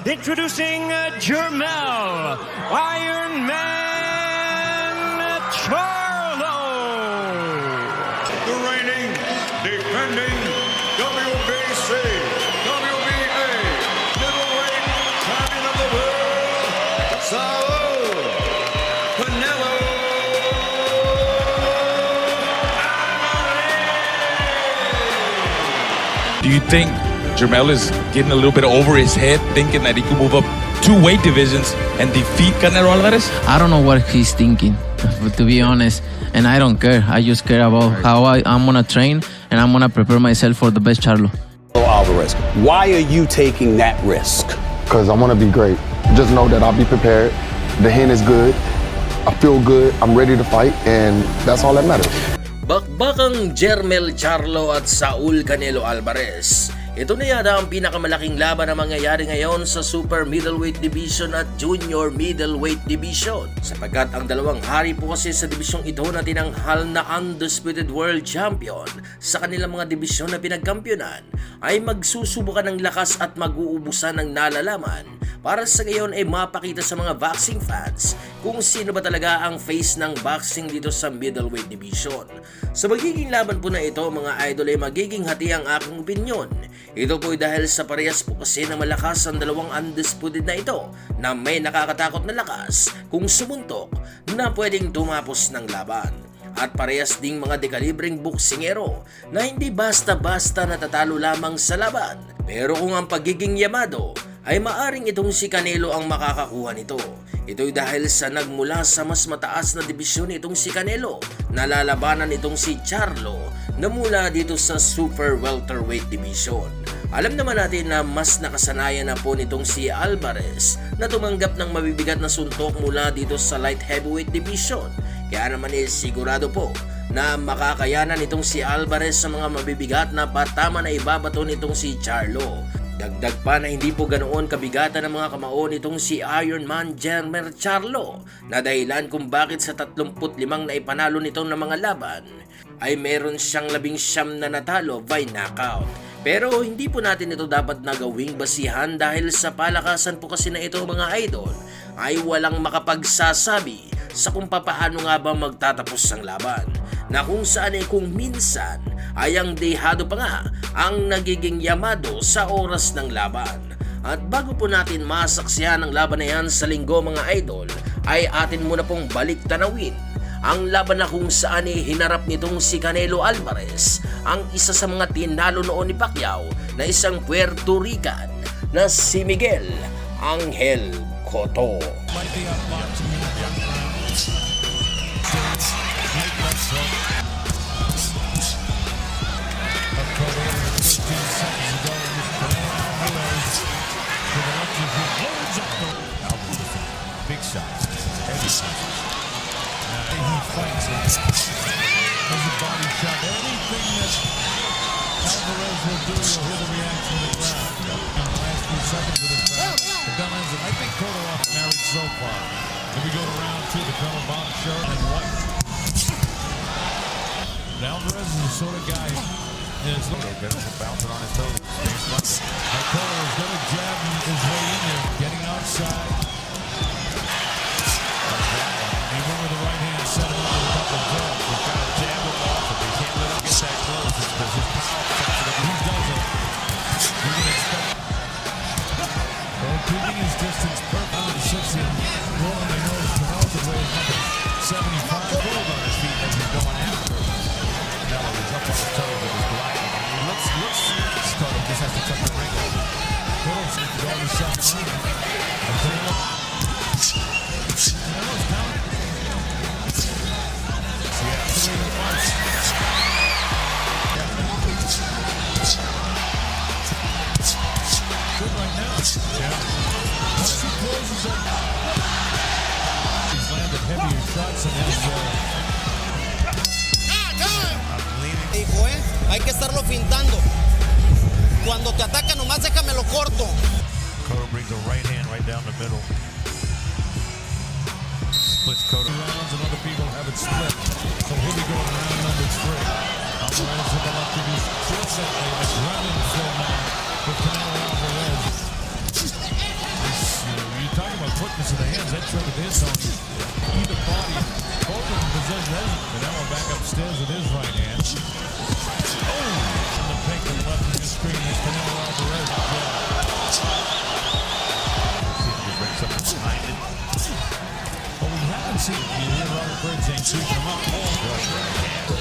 introducing Jermell Iron Man Charlo. The reigning, defending WBC, WBA, middleweight champion of the world, Saul Canelo Alvarez. Do you think Jermell is getting a little bit over his head, thinking that he could move up 2 weight divisions and defeat Canelo Alvarez? I don't know what he's thinking, to be honest, and I don't care. I just care about how I'm gonna train and I'm gonna prepare myself for the best Charlo. Alvarez, why are you taking that risk? Because I want to be great. Just know that I'll be prepared. The hand is good. I feel good. I'm ready to fight, and that's all that matters. Bakbakang Jermell Charlo at Saul Canelo Alvarez. Ito na yata ang pinakamalaking laban na mangyayari ngayon sa Super Middleweight Division at Junior Middleweight Division. Sapagkat ang dalawang hari po kasi sa dibisyong ito na tinanghal na Undisputed World Champion sa kanilang mga dibisyon na pinagkampyonan ay magsusubukan ng lakas at mag-uubusan ng nalalaman para sa gayon ay mapakita sa mga boxing fans kung sino ba talaga ang face ng boxing dito sa middleweight division. Sa magiging laban po na ito mga idol ay magiging hati ang aking opinyon. Ito po ay dahil sa parehas po kasi na malakas ang dalawang undisputed na ito na may nakakatakot na lakas kung sumuntok na pwedeng tumapos ng laban. At parehas ding mga dekalibreng boksingero na hindi basta-basta natatalo lamang sa laban. Pero kung ang pagiging yamado ay maaring itong si Canelo ang makakakuha nito. Ito'y dahil sa nagmula sa mas mataas na dibisyon itong si Canelo, nalalabanan itong si Charlo na mula dito sa Super Welterweight Division. Alam naman natin na mas nakasanayan na po nitong si Alvarez na tumanggap ng mabibigat na suntok mula dito sa Light Heavyweight Division. Kaya naman sigurado po na makakayanan itong si Alvarez sa mga mabibigat na patama na ibabato nitong si Charlo. Dagdag pa na hindi po ganoon kabigatan ng mga kamao nitong si Iron Man Jermell Charlo na dahilan kung bakit sa 35 na ipanalo nito ng mga laban ay meron siyang 19 na natalo by knockout. Pero hindi po natin ito dapat nagawing basihan dahil sa palakasan po kasi na ito mga idol ay walang makapagsasabi sa kung papaano nga ba magtatapos ang laban na kung saan ay kung minsan ay ang dehado pa nga ang nagiging yamado sa oras ng laban. At bago po natin masaksihan ang laban na yan sa linggo mga idol ay atin muna pong balik tanawin ang laban na kung saan hinarap nitong si Canelo Alvarez ang isa sa mga tinalo noon ni Pacquiao na isang Puerto Rican na si Miguel Angel Cotto. Big shots, heavy shots. He fights it. There's a body shot. Anything that Alvarez will do, you'll hear the reaction of the crowd. In the last few seconds of this round, the gun ends it. I think Cotto married so far. Then we go to round 2, the color bomb shirt and white. Alvarez is the sort of guy is bouncing on his toes. Cotto is going to jab his way in there, getting outside. He went with the right hand, set him up with a couple of jabs. He's got to jab him off if he can't let him get that close. Because his power factor, if he doesn't, we can expect. Well, keeping his distance perfect with the 60 and rolling the nose, Canelo could weigh number 75 gold on his feet as he's going after. Canelo is up on his toes with his gliding. And he looks, Cotto just has to tuck the ring over. Cotto seems to go on the second round. Canelo's down. Good right now. Once he closes up, he's landed heavier shots than his. Dijo, hay que estarlo pintando. Cuando te ataca nomás déjamelo corto. Cotto brings a right hand right down the middle. Splits Cotto rounds and other people have it split. So here we go to round number 3. Alvarez with the left to be still set. It's running for now with Canelo Alvarez. to the hands. That trick with his Tony. Either body, both of them possession. Canelo back upstairs with his right hand. Oh! On the pink and left of the screen is Canelo Alvarez. See if he breaks something behind it. But we haven't seen it. You hear Robert Bird saying, sweeping him up. Oh, right hand.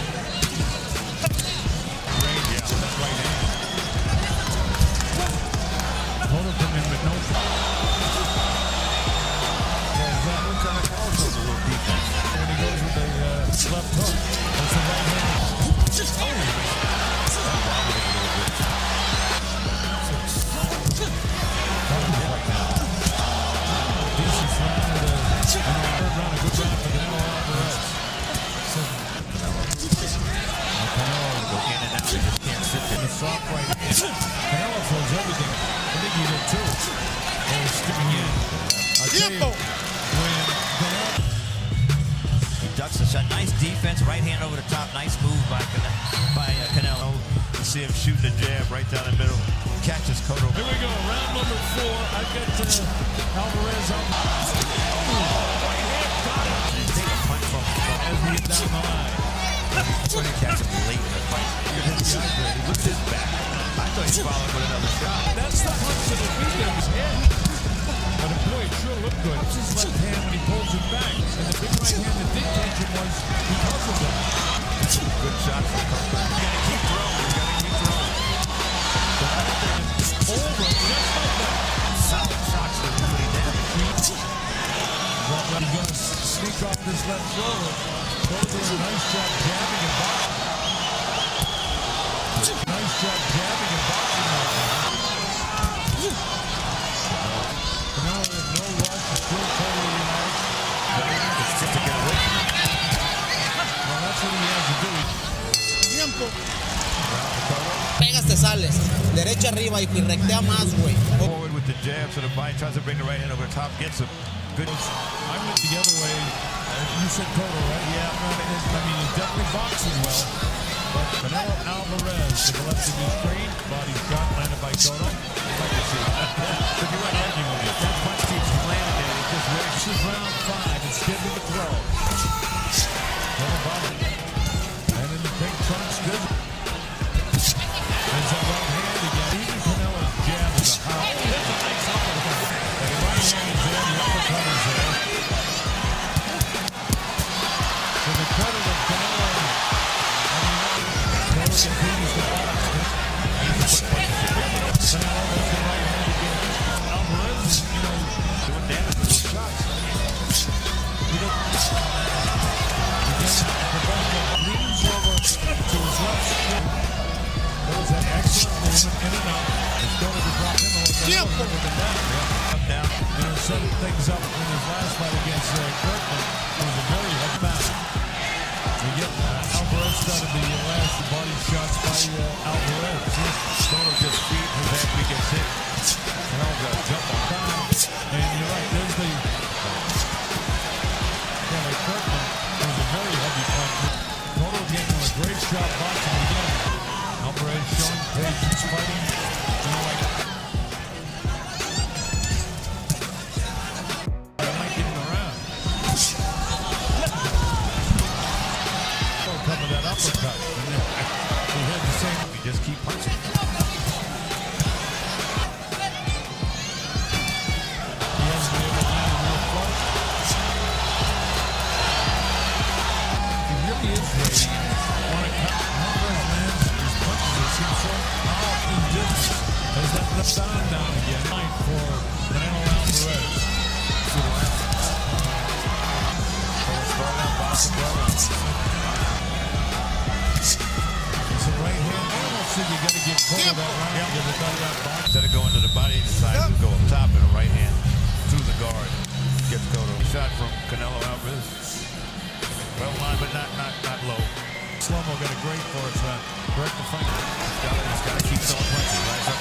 Range out with that right hand. Hold up him in with no when he goes with the left hook. That's the right hand. Decent round with a third round, a good round for Canelo Alvarez. Canelo go in and out, he just can't sit in the soft right hand. Canelo throws everything. I think he did too. They're sticking in. I'll tell you, when Canelo ducks the shot. Nice defense. Right hand over the top. Nice move by Canelo. You see him shooting the jab right down the middle. Catches Cotto. Here we go. Round number 4. I've got Alvarez on. Right hand. Got it. Take a punch from as we get down the line. Trying to catch him late in the fight. He looked his back. I thought he followed with another shot. That's the punch that he beat him his head. But boy, it sure looked good. It's his left hand when he pulls it back. And the big right hand that did catch him was because of that. Good shot from Cotto. You gotta keep throwing. You gotta keep throwing. Over, just like that. Solid shots that really damage. He's gonna sneak off this left shoulder. Goes with a nice job jabbing and boxing. Nice job jabbing and boxing right now. Canelo in no rush, is still totally relaxed. It's just to get away from him. Well, that's what he has to do. Tiempo. Pegas, te sales. Derecha arriba y rectea más, güey. Forward with the jab to the body, tries to bring the right hand over the top, gets him. Good. I went the other way. You said Cotto, right? Yeah. I mean, he's definitely boxing well. But Canelo Alvarez to the left of the screen. Body shot landed by Cotto. I'd like to see it. But you're right, arguing with it. That punch keeps landing there. It just works. This is round 5. It's scheduled to throw. Cotto body. And in the pink trunks, good. There's that right hand again. Even Canelo's jab is a high. That's a nice uppercut. And the right hand is there. The uppercut is there. So the credit of Canelo. Canelo continues to box. Canelo has the right hand again. Alvarez, doing damage with those shots. Leans over to his left shin. That was an excellent movement in and out. It's going to drop him a little bit down. Setting things up in his last fight against Kirkman. It was a very heavy match. We get Alvarez started the last body shots by Alvarez. Cotto just feet his head when he gets hit. Canelo got to jump on time. And you're right, there's the Kirkman. It was a very heavy punch. Cotto getting a great shot boxing again. Alvarez showing patience, fighting. That uppercut. He had the same. You just keep punching. He hasn't been able to land a real close. He really is ready. When it comes to Alvarez lands his punches, it seems so powerful and distance. Has that left arm down again. Night for Canelo Alvarez. See the last. Start out boxing. Right hand. You got to get Cotto that round. Instead of going to the body, he decided to go up top in a right hand through the guard. Gets Cotto. Shot from Canelo Alvarez. Well lined, but not low. Slow-mo got a great for us. Correct the fight. He's got to keep throwing punches. Right?